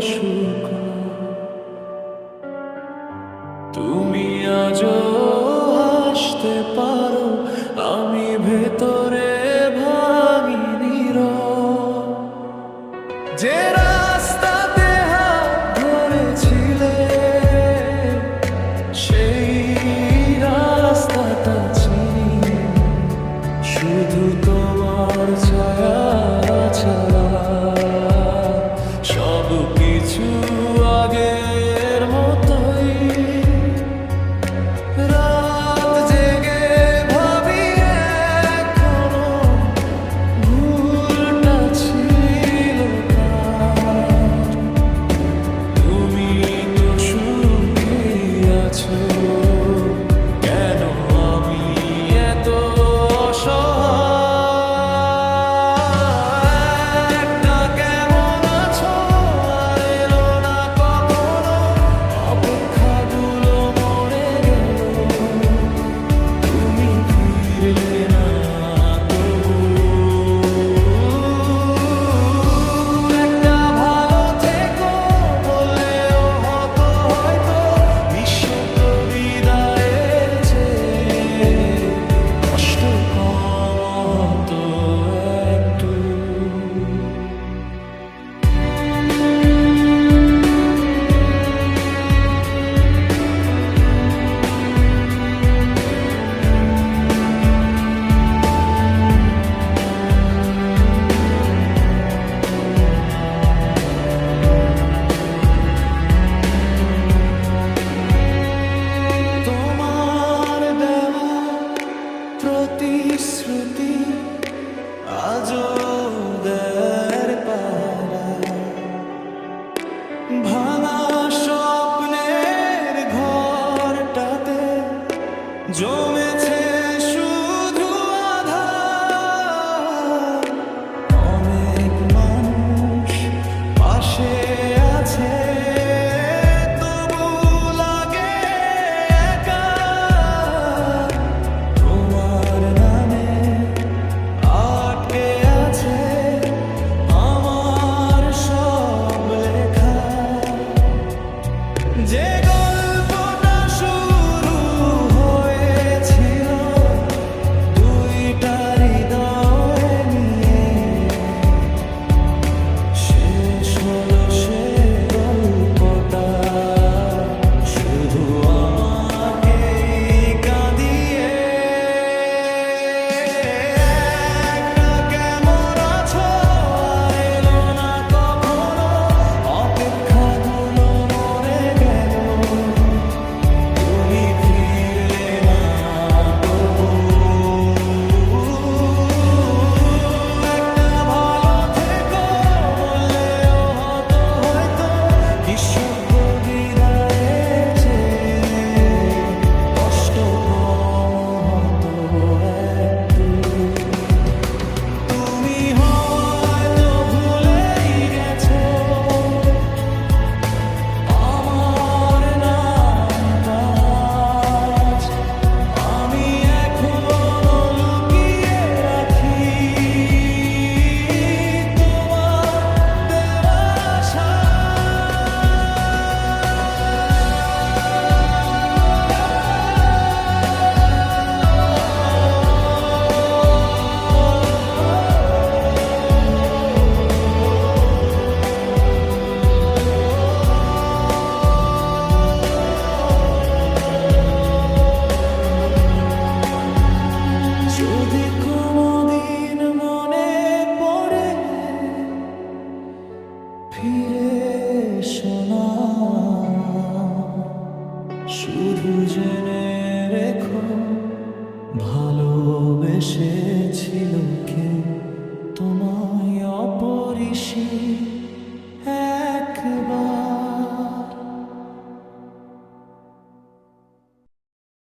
শুকা তুমি আজও হাসতে পারো, আমি ভেতরে ভাঙিনি যে রাস্তাতে হাত ধরেছিলে সেই রাস্তাটা চিনি, শুধু তোমার ছায়া ছাড়া সব কিছু আগের মতোই। রাত জেগে ভাবি এখনো ভুলটা ছিল কার, তুমি তো সুখে আছো, কেন আমি এত অসহায়। একটা কেমন আছো আর এলো না কখনো, অপেক্ষাগুলো মরে গেল, তুমি ফিরলে না তবু। একটা ভালো থেকো বললেও হতো হয়তো, নিঃশব্দ বিদায়ের চেয়ে কষ্ট কম হতো একটু। তোমার দেওয়া প্রতিশ্রুতি আজও দেয় পাহারা, ভাঙা স্বপ্নের ঘরটাতে জমেছে শুধু আধার। অনেক মানুষ পাশে আছে, তবু লাগে একা। তোমার নামে আটকে আছে আমার সব লেখা, যে গল্পটা শুরু হয়েছিল দুইটা হৃদয় নিয়ে, শেষ হলো সে গল্পটা শুধু আমাকেই কাঁদিয়ে। একটা কেমন আছো আর এলো না কখনো, অপেক্ষাগুলো মরে গেল, তুমি ফিরলে না তবু। একটা ভালো থেকো বললেও হতো হয়তো, নিঃশব্দ বিদায়ের চেয়ে কষ্ট কম হতো একটু। তুমি হয়তো ভুলেই গেছো আমার নামটা আজ, আমি এখনো লুকিয়ে রাখি তোমার দেওয়া আশা। যদি কোনোদিন মনে পড়ে ফিরে এসো না, শুধু জেনে রেখো ভালোবেসেছিল কে তোমায় অপরিসীম।